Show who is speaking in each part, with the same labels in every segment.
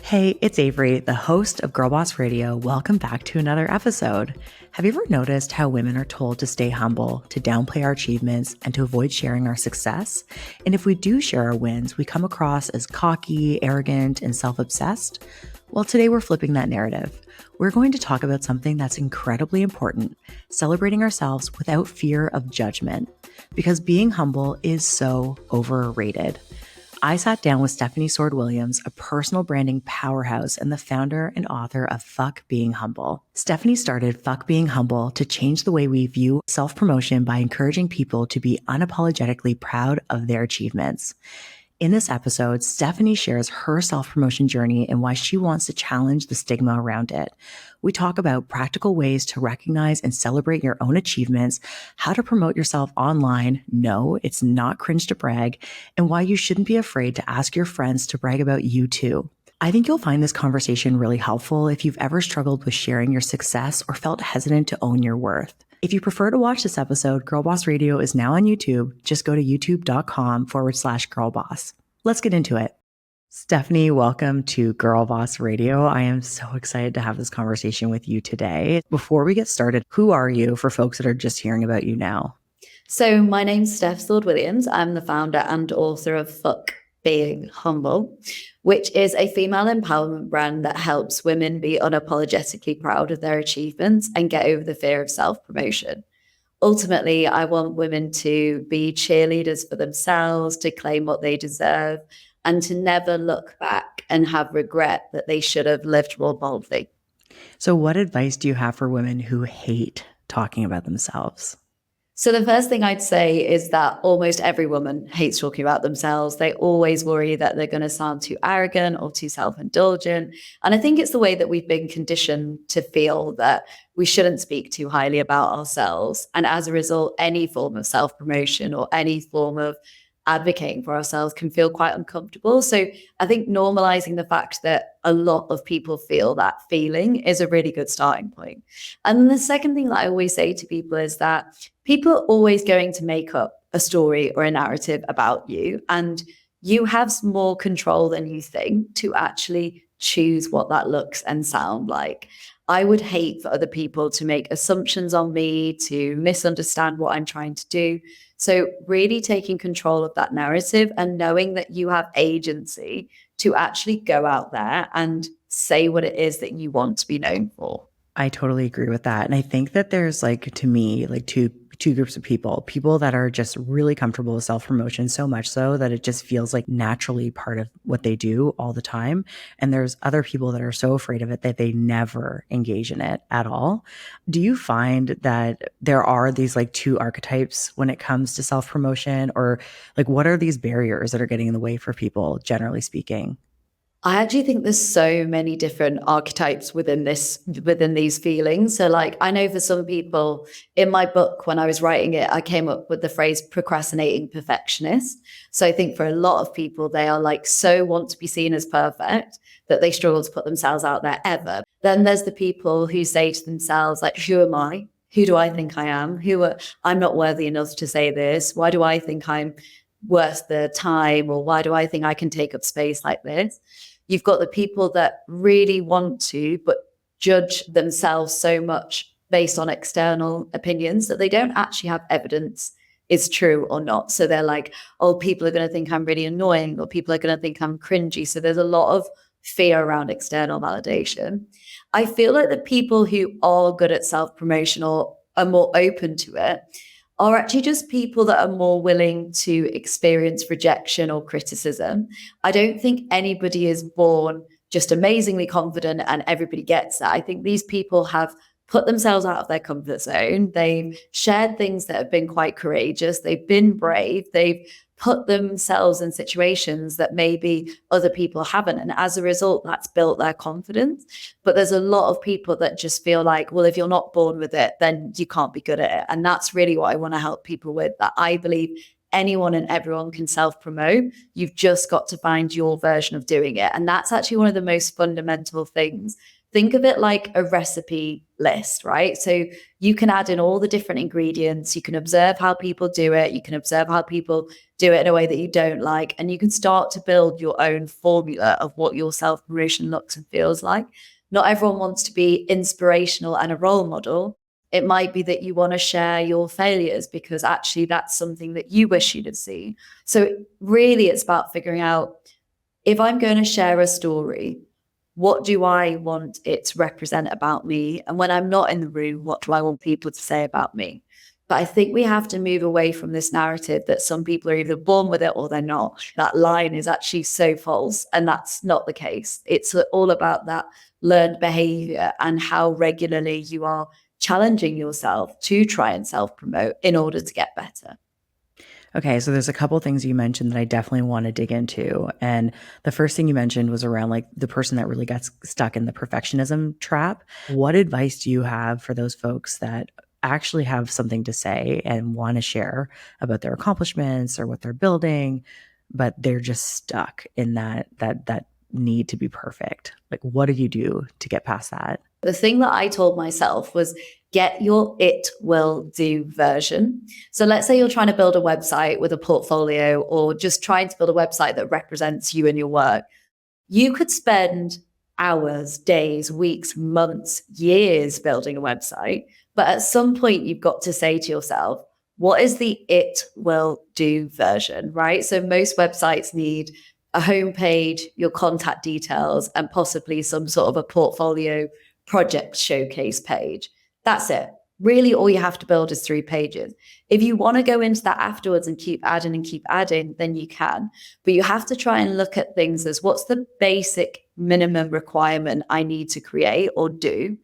Speaker 1: Hey, it's Avery, the host of Girlboss Radio. Welcome back to another episode. Have you ever noticed how women are told to stay humble, to downplay our achievements, and to avoid sharing our success? And if we do share our wins, we come across as cocky, arrogant, and self-obsessed? Well, today we're flipping that narrative. We're going to talk about something that's incredibly important, celebrating ourselves without fear of judgment, because being humble is so overrated. I sat down with Stefanie Sword-Williams, a personal branding powerhouse and the founder and author of Fuck Being Humble. Stefanie started Fuck Being Humble to change the way we view self-promotion by encouraging people to be unapologetically proud of their achievements. In this episode, Stefanie shares her self-promotion journey and why she wants to challenge the stigma around it. We talk about practical ways to recognize and celebrate your own achievements, how to promote yourself online. No, it's not cringe to brag, and why you shouldn't be afraid to ask your friends to brag about you too. I think you'll find this conversation really helpful if you've ever struggled with sharing your success or felt hesitant to own your worth. If you prefer to watch this episode, Girlboss Radio is now on YouTube. Just go to youtube.com/Girlboss. Let's get into it. Stefanie, welcome to Girlboss Radio. I am so excited to have this conversation with you today. Before we get started, who are you for folks that are just hearing about you now?
Speaker 2: So my name's Steph Sword-Williams. I'm the founder and author of Fuck Being Humble, which is a female empowerment brand that helps women be unapologetically proud of their achievements and get over the fear of self-promotion. Ultimately, I want women to be cheerleaders for themselves, to claim what they deserve, and to never look back and have regret that they should have lived more boldly.
Speaker 1: So what advice do you have for women who hate talking about themselves?
Speaker 2: So the first thing I'd say is that almost every woman hates talking about themselves. They always worry that they're going to sound too arrogant or too self-indulgent. And I think it's the way that we've been conditioned to feel that we shouldn't speak too highly about ourselves. And as a result, any form of self-promotion or any form of advocating for ourselves can feel quite uncomfortable. So I think normalizing the fact that a lot of people feel that feeling is a really good starting point. And then the second thing that I always say to people is that people are always going to make up a story or a narrative about you, and you have more control than you think to actually choose what that looks and sound like. I would hate for other people to make assumptions on me, to misunderstand what I'm trying to do. So really taking control of that narrative and knowing that you have agency to actually go out there and say what it is that you want to be known for.
Speaker 1: I totally agree with that. And I think that there's to me, two groups of people that are just really comfortable with self-promotion, so much so that it just feels like naturally part of what they do all the time. And there's other people that are so afraid of it that they never engage in it at all. Do you find that there are these two archetypes when it comes to self-promotion, or what are these barriers that are getting in the way for people, generally speaking?
Speaker 2: I actually think there's so many different archetypes within these feelings. So I know for some people in my book, when I was writing it, I came up with the phrase procrastinating perfectionist. So I think for a lot of people, they are so want to be seen as perfect that they struggle to put themselves out there ever. Then there's the people who say to themselves, who am I? Who do I think I am? I'm not worthy enough to say this. Why do I think I'm worth the time? Or why do I think I can take up space like this? You've got the people that really want to, but judge themselves so much based on external opinions that they don't actually have evidence is true or not. So they're oh, people are going to think I'm really annoying, or people are going to think I'm cringy. So there's a lot of fear around external validation. I feel like the people who are good at self-promotion or are more open to it are actually just people that are more willing to experience rejection or criticism. I don't think anybody is born just amazingly confident and everybody gets that. I think these people have put themselves out of their comfort zone. They've shared things that have been quite courageous. They've been brave. They've put themselves in situations that maybe other people haven't. And as a result, that's built their confidence. But there's a lot of people that just feel well, if you're not born with it, then you can't be good at it. And that's really what I want to help people with, that I believe anyone and everyone can self-promote. You've just got to find your version of doing it. And that's actually one of the most fundamental things think of it like a recipe list, right? So you can add in all the different ingredients. You can observe how people do it. You can observe how people do it in a way that you don't like. And you can start to build your own formula of what your self-promotion looks and feels like. Not everyone wants to be inspirational and a role model. It might be that you want to share your failures because actually that's something that you wish you'd have seen. So really it's about figuring out, if I'm going to share a story, what do I want it to represent about me? And when I'm not in the room, what do I want people to say about me? But I think we have to move away from this narrative that some people are either born with it or they're not. That line is actually so false, and that's not the case. It's all about that learned behavior and how regularly you are challenging yourself to try and self-promote in order to get better.
Speaker 1: Okay, so there's a couple things you mentioned that I definitely want to dig into. And the first thing you mentioned was around like the person that really gets stuck in the perfectionism trap. What advice do you have for those folks that actually have something to say and want to share about their accomplishments or what they're building, but they're just stuck in that need to be perfect? Like, what do you do to get past that?
Speaker 2: The thing that I told myself was, get your it will do version. So let's say you're trying to build a website with a portfolio, or just trying to build a website that represents you and your work. You could spend hours, days, weeks, months, years building a website. But at some point, you've got to say to yourself, what is the it will do version, right? So most websites need a homepage, your contact details, and possibly some sort of a portfolio project showcase page. That's it. Really, all you have to build is 3 pages. If you want to go into that afterwards and keep adding, then you can. But you have to try and look at things as, what's the basic minimum requirement I need to create or do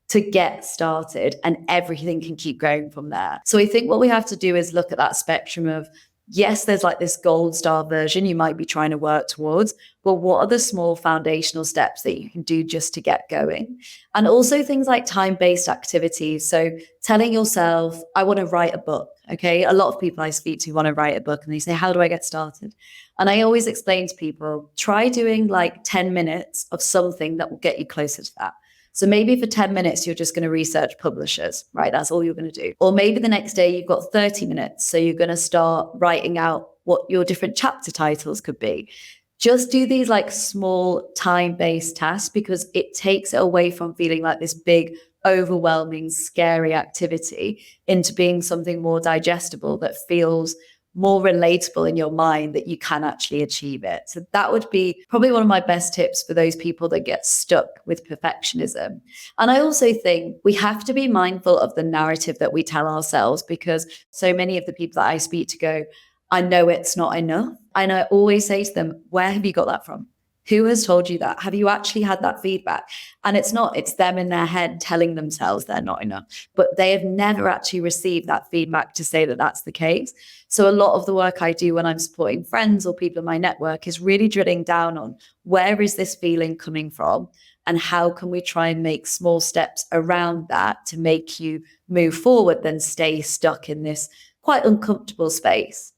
Speaker 2: to get started, and everything can keep going from there. So I think what we have to do is look at that spectrum of, yes, there's like this gold star version you might be trying to work towards, but what are the small foundational steps that you can do just to get going? And also things like time-based activities. So telling yourself, I want to write a book. Okay. A lot of people I speak to want to write a book and they say, how do I get started? And I always explain to people, try doing like 10 minutes of something that will get you closer to that. So maybe for 10 minutes, you're just going to research publishers, right? That's all you're going to do. Or maybe the next day you've got 30 minutes. So you're going to start writing out what your different chapter titles could be. Just do these like small time-based tasks, because it takes it away from feeling like this big, overwhelming, scary activity into being something more digestible that feels more relatable in your mind, that you can actually achieve it. So that would be probably one of my best tips for those people that get stuck with perfectionism. And I also think we have to be mindful of the narrative that we tell ourselves, because so many of the people that I speak to go, I know it's not enough. And I always say to them, where have you got that from? Who has told you that? Have you actually had that feedback? And it's them in their head telling themselves they're not enough, but they have never actually received that feedback to say that that's the case. So a lot of the work I do when I'm supporting friends or people in my network is really drilling down on, where is this feeling coming from? And how can we try and make small steps around that to make you move forward than stay stuck in this quite uncomfortable space?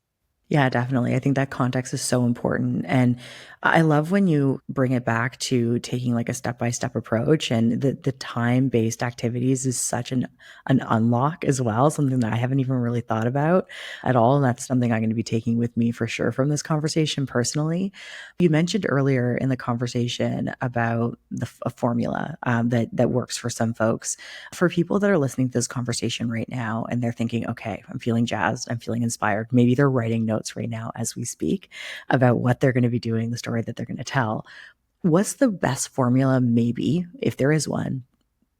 Speaker 1: Yeah, definitely. I think that context is so important. And I love when you bring it back to taking like a step-by-step approach, and the time-based activities is such an unlock as well, something that I haven't even really thought about at all. And that's something I'm going to be taking with me for sure from this conversation personally. You mentioned earlier in the conversation about a formula that works for some folks. For people that are listening to this conversation right now and they're thinking, okay, I'm feeling jazzed, I'm feeling inspired. Maybe they're writing notes right now as we speak about what they're going to be doing, the story that they're going to tell. What's the best formula, maybe, if there is one,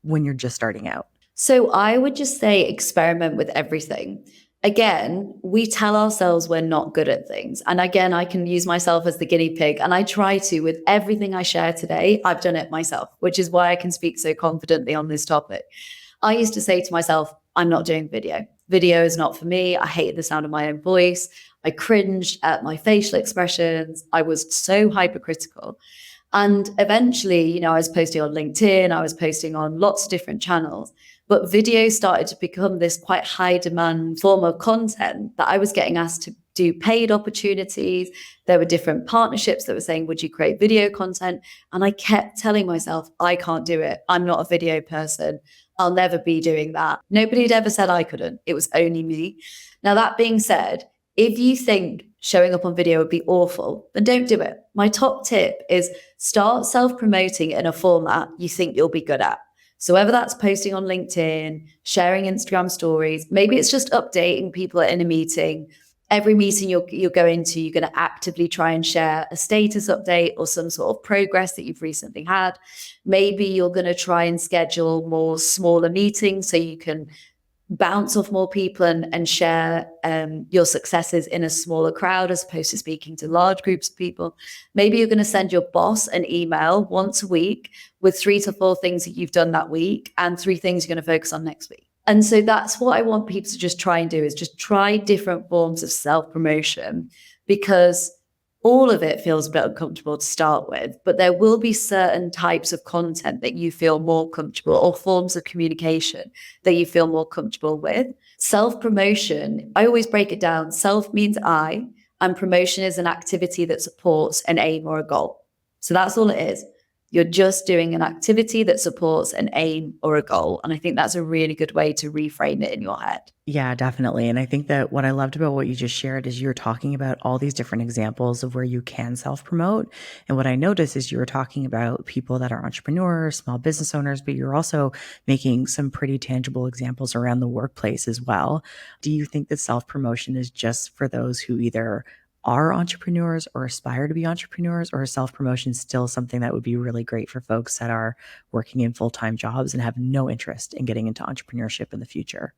Speaker 1: when you're just starting out?
Speaker 2: So I would just say experiment with everything. Again, we tell ourselves we're not good at things. And again, I can use myself as the guinea pig. And I try to, with everything I share today, I've done it myself, which is why I can speak so confidently on this topic. I used to say to myself, I'm not doing video. Video is not for me. I hated the sound of my own voice. I cringed at my facial expressions. I was so hypercritical. And eventually, I was posting on LinkedIn, I was posting on lots of different channels, but video started to become this quite high demand form of content that I was getting asked do paid opportunities. There were different partnerships that were saying, would you create video content? And I kept telling myself, I can't do it. I'm not a video person. I'll never be doing that. Nobody had ever said I couldn't. It was only me. Now, that being said, if you think showing up on video would be awful, then don't do it. My top tip is start self-promoting in a format you think you'll be good at. So whether that's posting on LinkedIn, sharing Instagram stories, maybe it's just updating people in a meeting. Every meeting you'll go into, you're going to actively try and share a status update or some sort of progress that you've recently had. Maybe you're going to try and schedule more smaller meetings so you can bounce off more people and share your successes in a smaller crowd as opposed to speaking to large groups of people. Maybe you're going to send your boss an email once a week with 3 to 4 things that you've done that week and 3 things you're going to focus on next week. And so that's what I want people to just try and do, is just try different forms of self-promotion, because all of it feels a bit uncomfortable to start with, but there will be certain types of content that you feel more comfortable, or forms of communication that you feel more comfortable with. Self-promotion, I always break it down. Self means I, and promotion is an activity that supports an aim or a goal. So that's all it is. You're just doing an activity that supports an aim or a goal. And I think that's a really good way to reframe it in your head.
Speaker 1: Yeah, definitely. And I think that what I loved about what you just shared is you're talking about all these different examples of where you can self-promote. And what I noticed is you were talking about people that are entrepreneurs, small business owners, but you're also making some pretty tangible examples around the workplace as well. Do you think that self-promotion is just for those who either are entrepreneurs or aspire to be entrepreneurs, or is self-promotion still something that would be really great for folks that are working in full-time jobs and have no interest in getting into entrepreneurship in the future?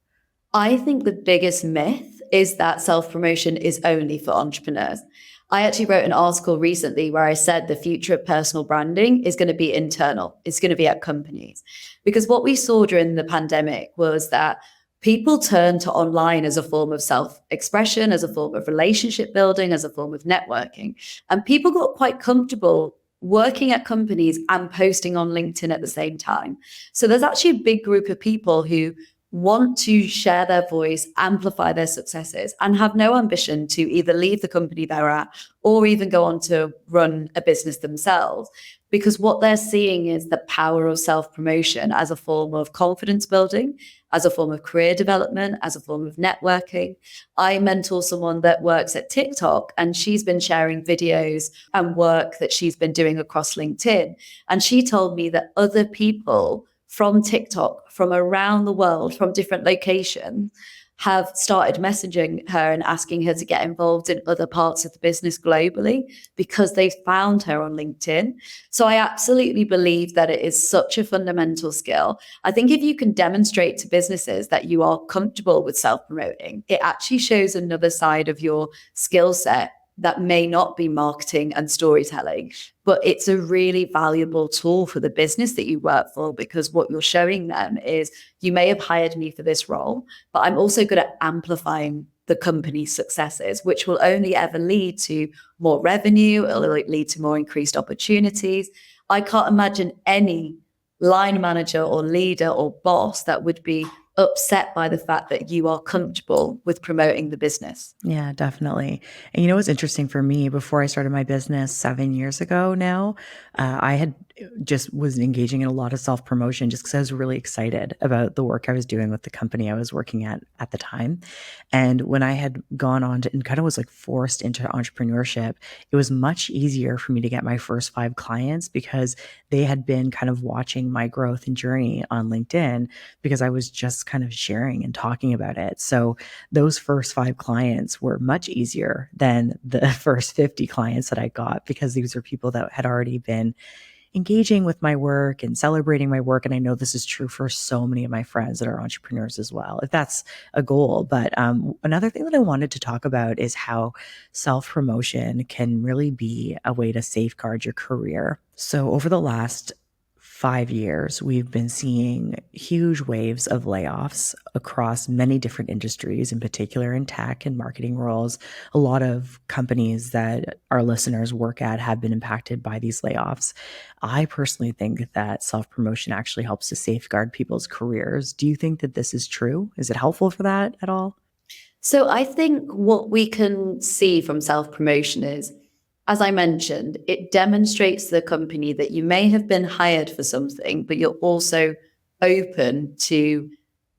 Speaker 2: I think the biggest myth is that self-promotion is only for entrepreneurs. I actually wrote an article recently where I said the future of personal branding is going to be internal. It's going to be at companies. Because what we saw during the pandemic was that people turned to online as a form of self-expression, as a form of relationship building, as a form of networking. And people got quite comfortable working at companies and posting on LinkedIn at the same time. So there's actually a big group of people who want to share their voice, amplify their successes, and have no ambition to either leave the company they're at or even go on to run a business themselves. Because what they're seeing is the power of self-promotion as a form of confidence building, as a form of career development, as a form of networking. I mentor someone that works at TikTok, and she's been sharing videos and work that she's been doing across LinkedIn. And she told me that other people from TikTok, from around the world, from different locations, have started messaging her and asking her to get involved in other parts of the business globally because they found her on LinkedIn. So I absolutely believe that it is such a fundamental skill. I think if you can demonstrate to businesses that you are comfortable with self-promoting, it actually shows another side of your skill set that may not be marketing and storytelling, but it's a really valuable tool for the business that you work for, because what you're showing them is, you may have hired me for this role, but I'm also good at amplifying the company's successes, which will only ever lead to more revenue. It'll lead to more increased opportunities. I can't imagine any line manager or leader or boss that would be upset by the fact that you are comfortable with promoting the business.
Speaker 1: Yeah, definitely. And you know what's interesting for me, before I started my business 7 years ago now, I had just was engaging in a lot of self-promotion just because I was really excited about the work I was doing with the company I was working at the time. And when I had gone on to, and kind of was like forced into entrepreneurship, it was much easier for me to get my first 5 clients because they had been kind of watching my growth and journey on LinkedIn, because I was just kind of sharing and talking about it. So those first 5 clients were much easier than the first 50 clients that I got, because these are people that had already been engaging with my work and celebrating my work. And I know this is true for so many of my friends that are entrepreneurs as well, if that's a goal. But another thing that I wanted to talk about is how self-promotion can really be a way to safeguard your career. So over the last 5 years, we've been seeing huge waves of layoffs across many different industries, in particular in tech and marketing roles. A lot of companies that our listeners work at have been impacted by these layoffs. I personally think that self-promotion actually helps to safeguard people's careers. Do you think that this is true? Is it helpful for that at all?
Speaker 2: So I think what we can see from self-promotion is, as I mentioned, it demonstrates to the company that you may have been hired for something, but you're also open to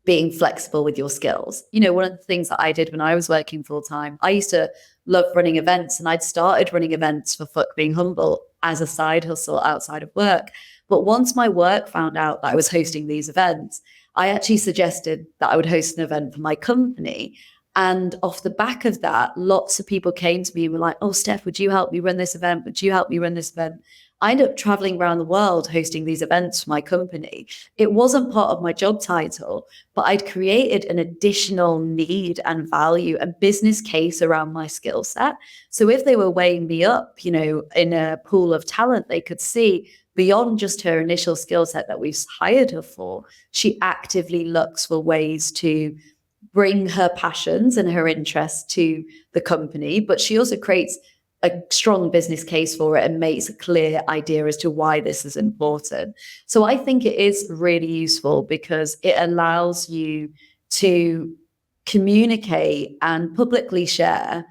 Speaker 2: being flexible with your skills. You know, one of the things that I did when I was working full time, I used to love running events, and I'd started running events for Fuck Being Humble as a side hustle outside of work. But once my work found out that I was hosting these events, I actually suggested that I would host an event for my company. And off the back of that, lots of people came to me and were like, "Oh, Steph, would you help me run this event? Would you help me run this event?" I ended up traveling around the world hosting these events for my company. It wasn't part of my job title, but I'd created an additional need and value and business case around my skill set. So if they were weighing me up, you know, in a pool of talent, they could see beyond just her initial skill set that we've hired her for, she actively looks for ways to bring her passions and her interests to the company, but she also creates a strong business case for it and makes a clear idea as to why this is important. So I think it is really useful because it allows you to communicate and publicly share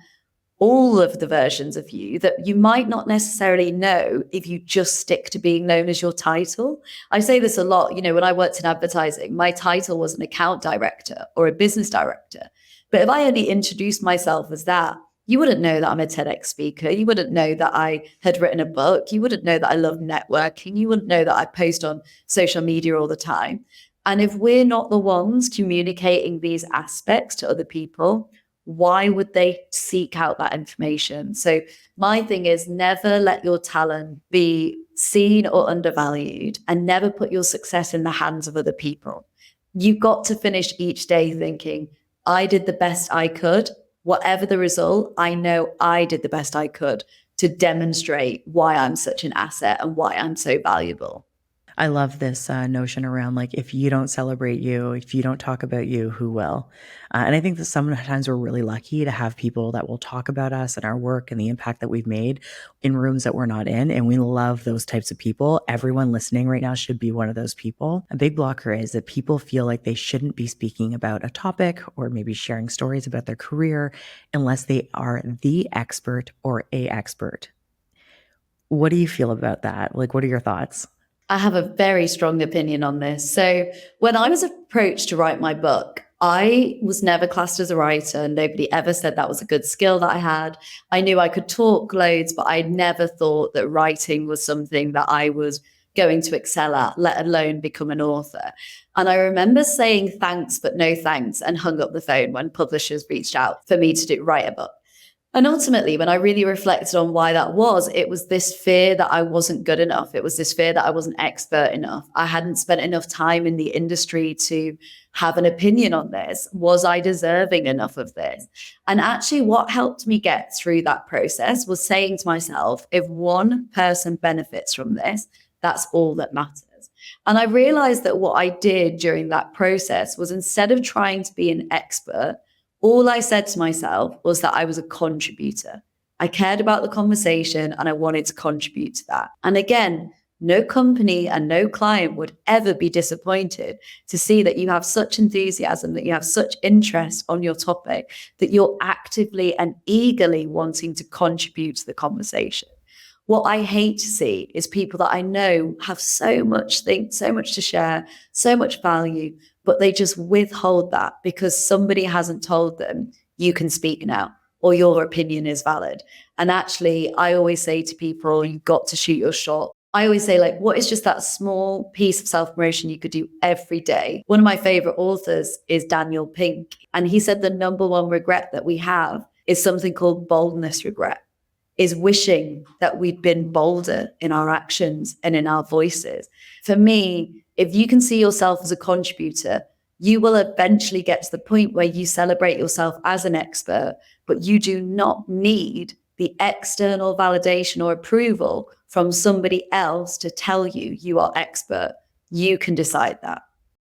Speaker 2: all of the versions of you that you might not necessarily know if you just stick to being known as your title. I say this a lot, you know, when I worked in advertising, my title was an account director or a business director. But if I only introduced myself as that, you wouldn't know that I'm a TEDx speaker. You wouldn't know that I had written a book. You wouldn't know that I love networking. You wouldn't know that I post on social media all the time. And if we're not the ones communicating these aspects to other people, why would they seek out that information? So my thing is, never let your talent be seen or undervalued, and never put your success in the hands of other people. You've got to finish each day thinking, I did the best I could. Whatever the result, I know I did the best I could to demonstrate why I'm such an asset and why I'm so valuable.
Speaker 1: I love this notion around like, if you don't celebrate you, if you don't talk about you, who will? And I think that sometimes we're really lucky to have people that will talk about us and our work and the impact that we've made in rooms that we're not in. And we love those types of people. Everyone listening right now should be one of those people. A big blocker is that people feel like they shouldn't be speaking about a topic or maybe sharing stories about their career unless they are the expert or a expert. What do you feel about that? Like, what are your thoughts?
Speaker 2: I have a very strong opinion on this. So when I was approached to write my book, I was never classed as a writer. Nobody ever said that was a good skill that I had. I knew I could talk loads, but I never thought that writing was something that I was going to excel at, let alone become an author. And I remember saying thanks, but no thanks, and hung up the phone when publishers reached out for me to write a book. And ultimately, when I really reflected on why that was, it was this fear that I wasn't good enough. It was this fear that I wasn't expert enough. I hadn't spent enough time in the industry to have an opinion on this. Was I deserving enough of this? And actually, what helped me get through that process was saying to myself, if one person benefits from this, that's all that matters. And I realized that what I did during that process was, instead of trying to be an expert, all I said to myself was that I was a contributor. I cared about the conversation and I wanted to contribute to that. And again, no company and no client would ever be disappointed to see that you have such enthusiasm, that you have such interest on your topic, that you're actively and eagerly wanting to contribute to the conversation. What I hate to see is people that I know have so much to share, so much value, but they just withhold that because somebody hasn't told them, you can speak now, or your opinion is valid. And actually, I always say to people, you've got to shoot your shot. I always say, like, what is just that small piece of self-promotion you could do every day? One of my favorite authors is Daniel Pink. And he said the number one regret that we have is something called boldness regret, is wishing that we'd been bolder in our actions and in our voices. For me, if you can see yourself as a contributor, you will eventually get to the point where you celebrate yourself as an expert, but you do not need the external validation or approval from somebody else to tell you you are expert. You can decide that.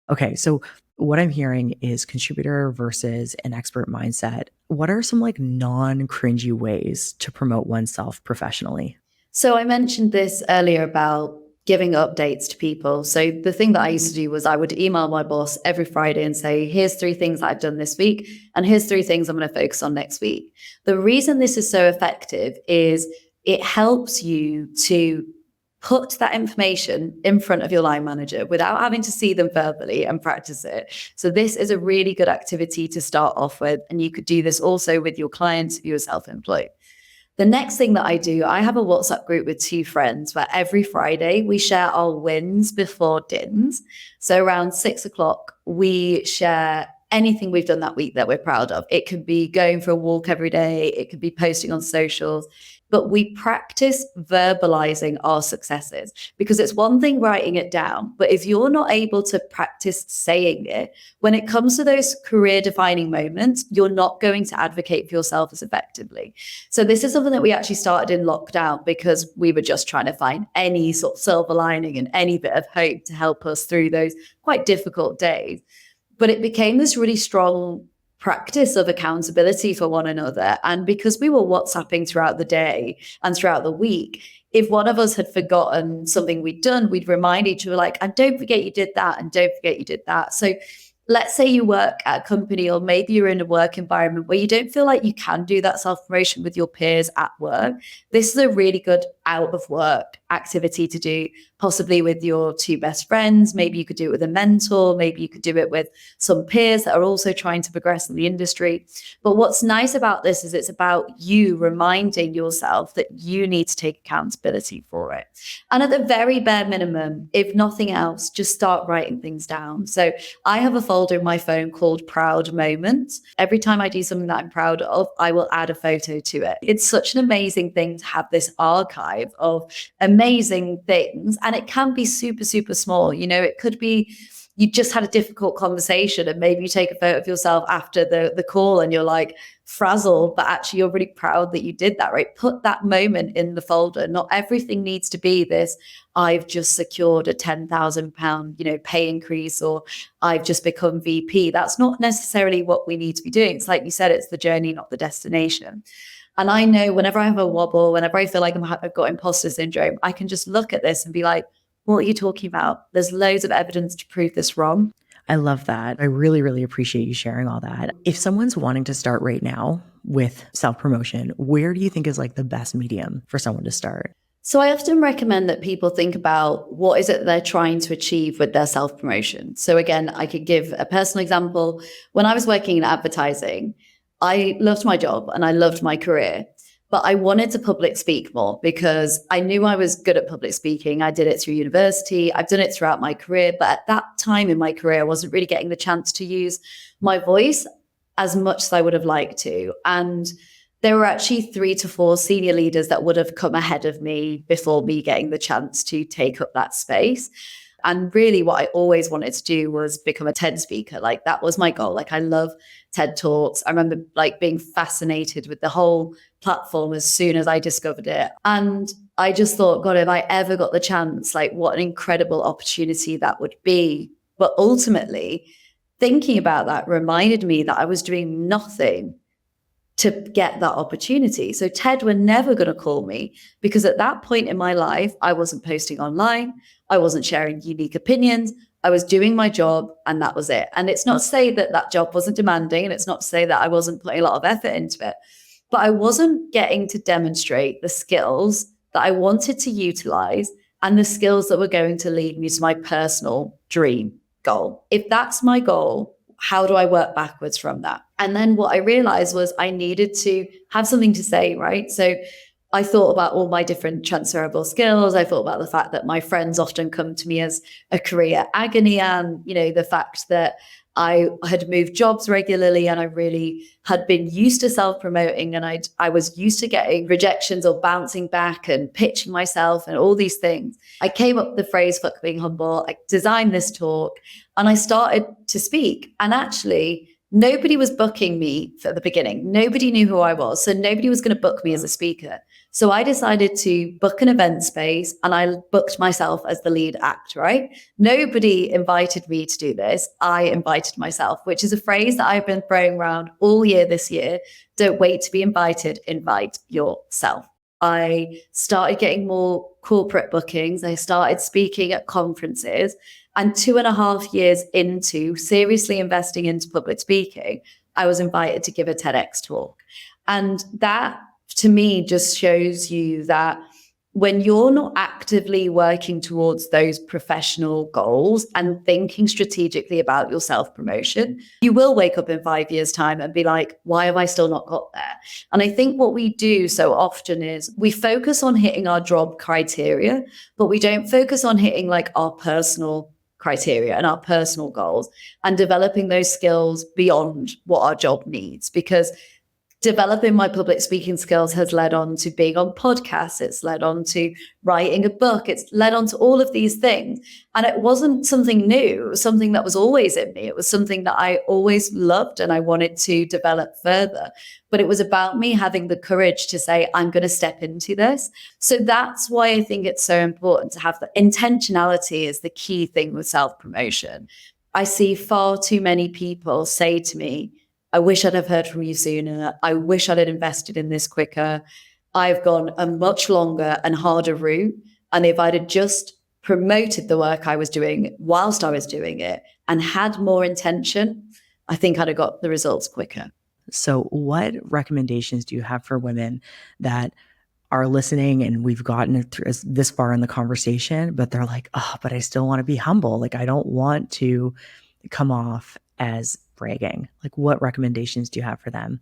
Speaker 1: Okay, so what I'm hearing is contributor versus an expert mindset. What are some like non-cringy ways to promote oneself professionally?
Speaker 2: So I mentioned this earlier about giving updates to people. So the thing that I used to do was I would email my boss every Friday and say, here's 3 things that I've done this week, and here's 3 things I'm going to focus on next week. The reason this is so effective is it helps you to put that information in front of your line manager without having to see them verbally and practice it. So this is a really good activity to start off with. And you could do this also with your clients if you're self-employed. The next thing that I do, I have a WhatsApp group with 2 friends where every Friday we share our wins before dins. So around 6:00, we share anything we've done that week that we're proud of. It could be going for a walk every day. It could be posting on socials. But we practice verbalizing our successes, because it's one thing writing it down, but if you're not able to practice saying it, when it comes to those career defining moments, you're not going to advocate for yourself as effectively. So this is something that we actually started in lockdown because we were just trying to find any sort of silver lining and any bit of hope to help us through those quite difficult days. But it became this really strong practice of accountability for one another. And because we were WhatsApping throughout the day and throughout the week, if one of us had forgotten something we'd done, we'd remind each other, like, and don't forget you did that, and don't forget you did that. So let's say you work at a company, or maybe you're in a work environment where you don't feel like you can do that self-promotion with your peers at work. This is a really good out of work activity to do, possibly with your 2 best friends. Maybe you could do it with a mentor. Maybe you could do it with some peers that are also trying to progress in the industry. But what's nice about this is it's about you reminding yourself that you need to take accountability for it. And at the very bare minimum, if nothing else, just start writing things down. So I have a folder in my phone called Proud Moments. Every time I do something that I'm proud of, I will add a photo to it. It's such an amazing thing to have this archive of amazing things. And it can be super, super small. You know, it could be you just had a difficult conversation and maybe you take a photo of yourself after the call and you're like frazzled, but actually you're really proud that you did that, right? Put that moment in the folder. Not everything needs to be this, I've just secured a £10,000, pay increase, or I've just become VP. That's not necessarily what we need to be doing. It's like you said, it's the journey, not the destination. And I know whenever I have a wobble, whenever I feel like I've got imposter syndrome, I can just look at this and be like, what are you talking about? There's loads of evidence to prove this wrong.
Speaker 1: I love that. I really, really appreciate you sharing all that. If someone's wanting to start right now with self-promotion, where do you think is like the best medium for someone to start?
Speaker 2: So I often recommend that people think about what is it they're trying to achieve with their self-promotion. So again, I could give a personal example. When I was working in advertising, I loved my job and I loved my career. But I wanted to public speak more because I knew I was good at public speaking. I did it through university. I've done it throughout my career. But at that time in my career, I wasn't really getting the chance to use my voice as much as I would have liked to. And there were actually 3 to 4 senior leaders that would have come ahead of me before me getting the chance to take up that space. And really what I always wanted to do was become a TED speaker. Like that was my goal. Like I love TED Talks. I remember like being fascinated with the whole platform as soon as I discovered it. And I just thought, God, if I ever got the chance, like what an incredible opportunity that would be. But ultimately, thinking about that reminded me that I was doing nothing to get that opportunity. So TED were never going to call me because at that point in my life, I wasn't posting online. I wasn't sharing unique opinions. I was doing my job and that was it. And it's not to say that that job wasn't demanding, and it's not to say that I wasn't putting a lot of effort into it, but I wasn't getting to demonstrate the skills that I wanted to utilize and the skills that were going to lead me to my personal dream goal. If that's my goal, how do I work backwards from that? And then what I realized was I needed to have something to say, right? So I thought about all my different transferable skills. I thought about the fact that my friends often come to me as a career agony, and, the fact that I had moved jobs regularly and I really had been used to self-promoting, and I was used to getting rejections or bouncing back and pitching myself and all these things. I came up with the phrase, fuck being humble. I designed this talk and I started to speak, and actually nobody was booking me at the beginning. Nobody knew who I was. So nobody was going to book me as a speaker. So I decided to book an event space and I booked myself as the lead act, right? Nobody invited me to do this. I invited myself, which is a phrase that I've been throwing around all year this year. Don't wait to be invited, invite yourself. I started getting more corporate bookings. I started speaking at conferences. And 2.5 years into seriously investing into public speaking, I was invited to give a TEDx talk. And that, to me, just shows you that when you're not actively working towards those professional goals and thinking strategically about your self-promotion, you will wake up in 5 years' time and be like, why have I still not got there? And I think what we do so often is we focus on hitting our job criteria, but we don't focus on hitting like our personal criteria and our personal goals and developing those skills beyond what our job needs. Because developing my public speaking skills has led on to being on podcasts. It's led on to writing a book. It's led on to all of these things. And it wasn't something new. It was something that was always in me. It was something that I always loved and I wanted to develop further. But it was about me having the courage to say, I'm going to step into this. So that's why I think it's so important to have the intentionality is the key thing with self-promotion. I see far too many people say to me, I wish I'd have heard from you sooner. I wish I'd have invested in this quicker. I've gone a much longer and harder route. And if I'd have just promoted the work I was doing whilst I was doing it and had more intention, I think I'd have got the results quicker.
Speaker 1: So what recommendations do you have for women that are listening and we've gotten through this far in the conversation, but they're like, oh, but I still want to be humble. Like, I don't want to come off as bragging. Like, what recommendations do you have for them?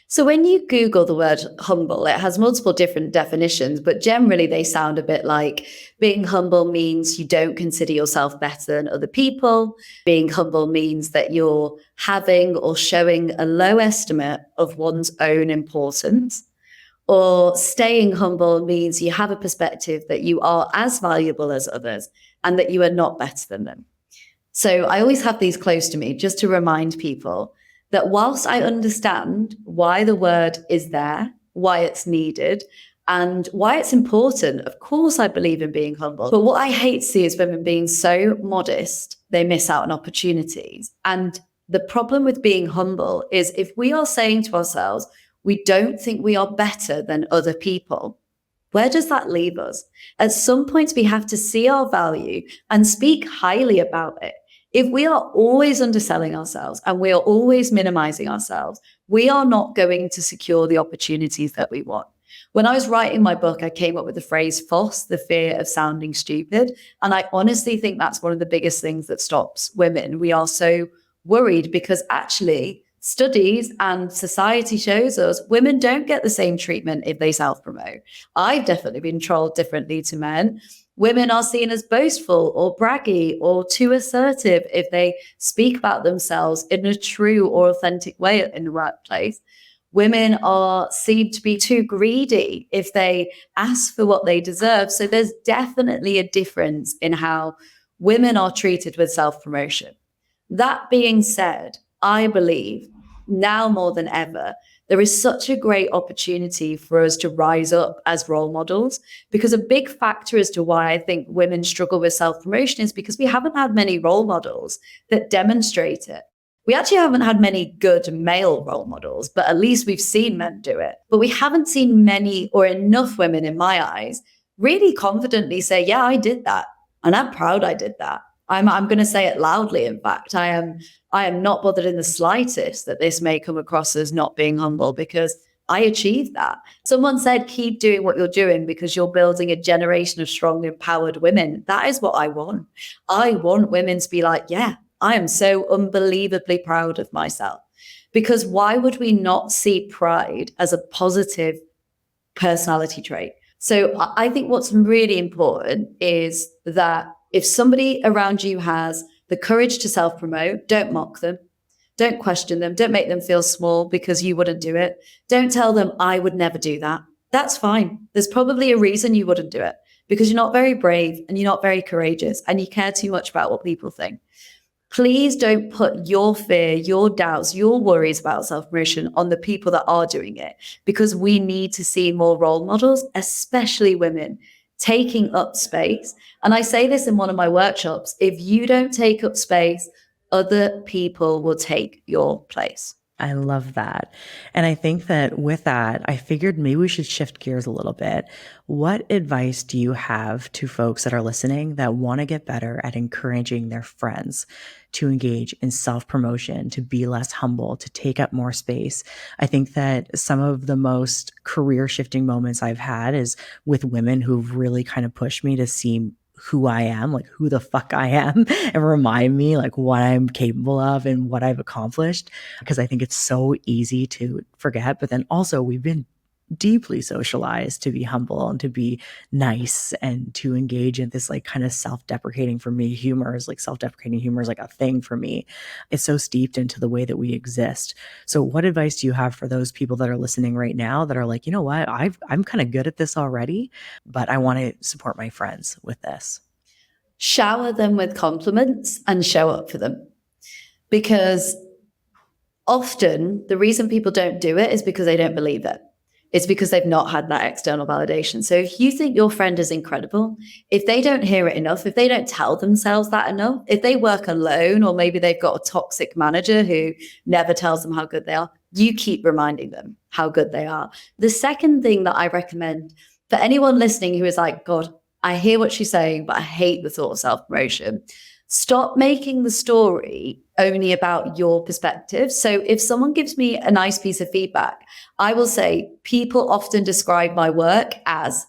Speaker 2: So when you Google the word humble, it has multiple different definitions, but generally they sound a bit like being humble means you don't consider yourself better than other people. Being humble means that you're having or showing a low estimate of one's own importance. Or staying humble means you have a perspective that you are as valuable as others and that you are not better than them. So I always have these close to me just to remind people that whilst I understand why the word is there, why it's needed, and why it's important, of course I believe in being humble. But what I hate to see is women being so modest, they miss out on opportunities. And the problem with being humble is if we are saying to ourselves, we don't think we are better than other people, where does that leave us? At some point, we have to see our value and speak highly about it. If we are always underselling ourselves and we are always minimizing ourselves, we are not going to secure the opportunities that we want. When I was writing my book, I came up with the phrase FOSS, the fear of sounding stupid. And I honestly think that's one of the biggest things that stops women. We are so worried because actually studies and society shows us women don't get the same treatment if they self-promote. I've definitely been trolled differently to men. Women are seen as boastful or braggy or too assertive if they speak about themselves in a true or authentic way in the workplace. Women are seen to be too greedy if they ask for what they deserve. So there's definitely a difference in how women are treated with self-promotion. That being said, I believe now more than ever, there is such a great opportunity for us to rise up as role models, because a big factor as to why I think women struggle with self-promotion is because we haven't had many role models that demonstrate it. We actually haven't had many good male role models, but at least we've seen men do it. But we haven't seen many or enough women, in my eyes, really confidently say, yeah, I did that. And I'm proud I did that. I'm going to say it loudly. In fact, I am not bothered in the slightest that this may come across as not being humble, because I achieved that. Someone said, keep doing what you're doing because you're building a generation of strong, empowered women. That is what I want. I want women to be like, yeah, I am so unbelievably proud of myself. Because why would we not see pride as a positive personality trait? So I think what's really important is that if somebody around you has the courage to self-promote, don't mock them. Don't question them. Don't make them feel small because you wouldn't do it. Don't tell them, I would never do that. That's fine. There's probably a reason you wouldn't do it, because you're not very brave and you're not very courageous and you care too much about what people think. Please don't put your fear, your doubts, your worries about self-promotion on the people that are doing it, because we need to see more role models, especially women, taking up space. And I say this in one of my workshops, if you don't take up space, other people will take your place.
Speaker 1: I love that. And I think that with that, I figured maybe we should shift gears a little bit. What advice do you have to folks that are listening that want to get better at encouraging their friends to engage in self promotion, to be less humble, to take up more space? I think that some of the most career shifting moments I've had is with women who've really kind of pushed me to see who I am, like who the fuck I am, and remind me like what I'm capable of and what I've accomplished. Because I think it's so easy to forget. But then also, we've been deeply socialized to be humble and to be nice and to engage in this like kind of self-deprecating. For me, humor is like self-deprecating humor is like a thing for me. It's so steeped into the way that we exist. So what advice do you have for those people that are listening right now that are like, you know what, I'm kind of good at this already, but I want to support my friends with this?
Speaker 2: Shower them with compliments and show up for them. Because often the reason people don't do it is because they don't believe it. It's because they've not had that external validation. So if you think your friend is incredible, if they don't hear it enough, if they don't tell themselves that enough, if they work alone, or maybe they've got a toxic manager who never tells them how good they are, you keep reminding them how good they are. The second thing that I recommend for anyone listening who is like, God, I hear what she's saying, but I hate the thought of self-promotion. Stop making the story only about your perspective. So if someone gives me a nice piece of feedback, I will say, people often describe my work as ...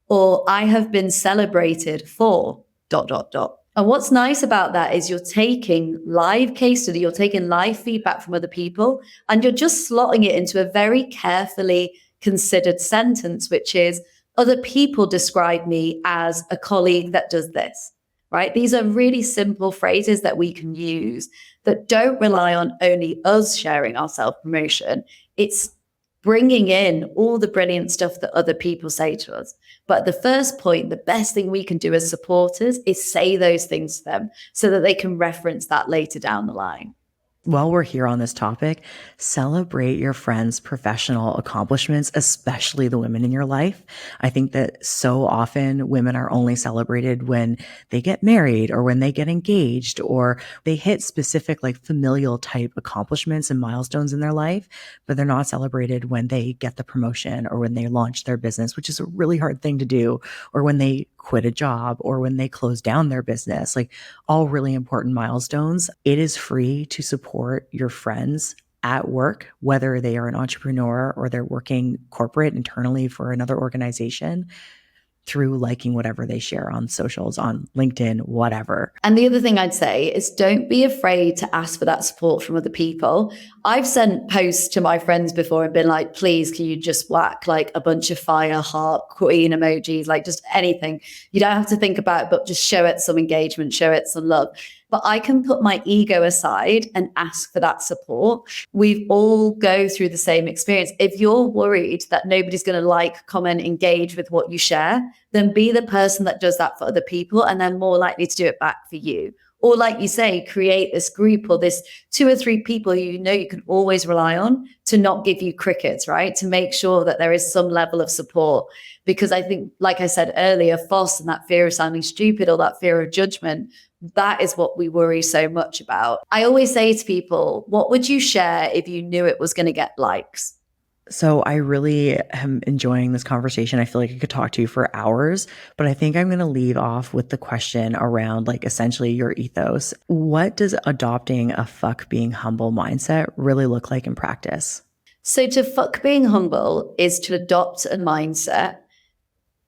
Speaker 2: or I have been celebrated for ... And what's nice about that is you're taking live case study, you're taking live feedback from other people, and you're just slotting it into a very carefully considered sentence, which is, other people describe me as a colleague that does this. Right? These are really simple phrases that we can use that don't rely on only us sharing our self-promotion. It's bringing in all the brilliant stuff that other people say to us. But the first point, the best thing we can do as supporters is say those things to them so that they can reference that later down the line.
Speaker 1: While we're here on this topic, celebrate your friends' professional accomplishments, especially the women in your life. I think that so often women are only celebrated when they get married or when they get engaged or they hit specific like familial type accomplishments and milestones in their life, but they're not celebrated when they get the promotion or when they launch their business, which is a really hard thing to do, or when they quit a job or when they close down their business, like all really important milestones. It is free to support your friends at work, whether they are an entrepreneur or they're working corporate internally for another organization, through liking whatever they share on socials, on LinkedIn, whatever.
Speaker 2: And the other thing I'd say is don't be afraid to ask for that support from other people. I've sent posts to my friends before and been like, please, can you just whack like a bunch of fire, heart, queen emojis, like just anything. You don't have to think about it, but just show it some engagement, show it some love. But I can put my ego aside and ask for that support. We all go through the same experience. If you're worried that nobody's going to like, comment, engage with what you share, then be the person that does that for other people, and they're more likely to do it back for you. Or like you say, create this group or this 2 or 3 people you know you can always rely on to not give you crickets, right? To make sure that there is some level of support. Because I think, like I said earlier, FOSS and that fear of sounding stupid or that fear of judgment, that is what we worry so much about. I always say to people, what would you share if you knew it was going to get likes?
Speaker 1: So I really am enjoying this conversation. I feel like I could talk to you for hours, but I think I'm going to leave off with the question around like essentially your ethos. What does adopting a fuck being humble mindset really look like in practice?
Speaker 2: So to fuck being humble is to adopt a mindset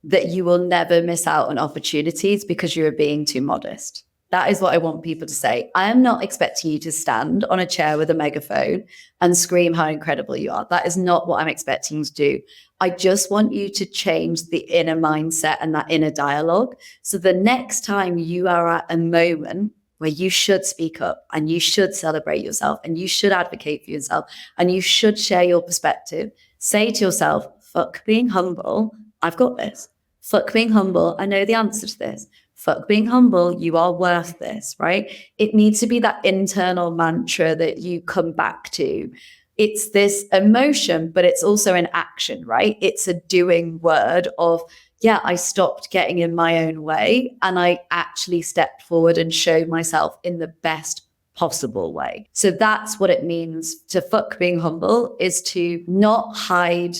Speaker 2: that you will never miss out on opportunities because you're being too modest. That is what I want people to say. I am not expecting you to stand on a chair with a megaphone and scream how incredible you are. That is not what I'm expecting you to do. I just want you to change the inner mindset and that inner dialogue. So the next time you are at a moment where you should speak up and you should celebrate yourself and you should advocate for yourself and you should share your perspective, say to yourself, fuck being humble, I've got this. Fuck being humble, I know the answer to this. Fuck being humble, you are worth this, right? It needs to be that internal mantra that you come back to. It's this emotion, but it's also an action, right? It's a doing word of, yeah, I stopped getting in my own way and I actually stepped forward and showed myself in the best possible way. So that's what it means to fuck being humble, is to not hide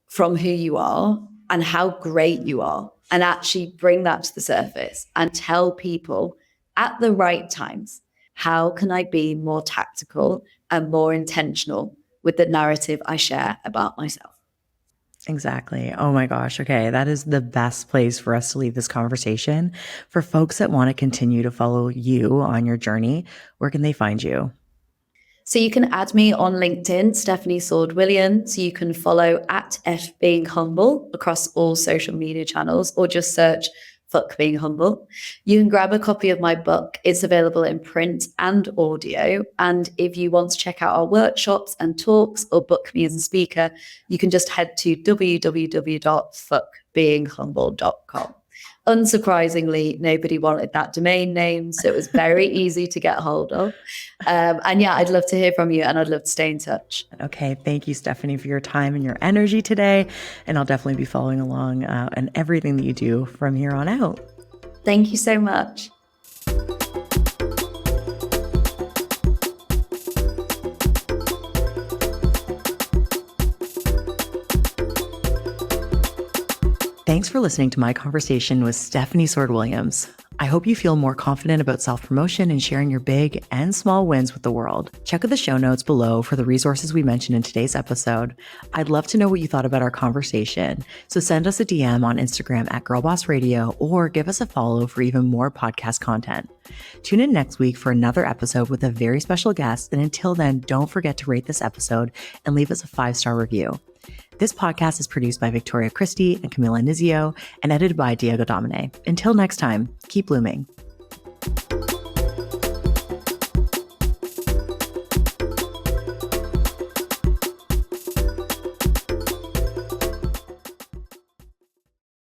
Speaker 2: from who you are and how great you are, and actually bring that to the surface and tell people at the right times, how can I be more tactical and more intentional with the narrative I share about myself?
Speaker 1: Exactly. Oh my gosh. Okay. That is the best place for us to leave this conversation. For folks that want to continue to follow you on your journey, where can they find you?
Speaker 2: So you can add me on LinkedIn, Stefanie Sword-Williams. You can follow at F Being Humble across all social media channels, or just search Fuck Being Humble. You can grab a copy of my book. It's available in print and audio. And if you want to check out our workshops and talks or book me as a speaker, you can just head to www.fuckbeinghumble.com. Unsurprisingly, nobody wanted that domain name, so it was very easy to get hold of. And yeah, I'd love to hear from you, and I'd love to stay in touch.
Speaker 1: Okay. Thank you, Stefanie, for your time and your energy today. And I'll definitely be following along and everything that you do from here on out.
Speaker 2: Thank you so much.
Speaker 1: Thanks for listening to my conversation with Stefanie Sword-Williams. I hope you feel more confident about self-promotion and sharing your big and small wins with the world. Check out the show notes below for the resources we mentioned in today's episode. I'd love to know what you thought about our conversation, so send us a DM on Instagram at Girlboss Radio, or give us a follow for even more podcast content. Tune in next week for another episode with a very special guest, and until then, don't forget to rate this episode and leave us a 5-star review. This podcast is produced by Victoria Christie and Camila Nizio and edited by Diego Domine. Until next time, keep blooming.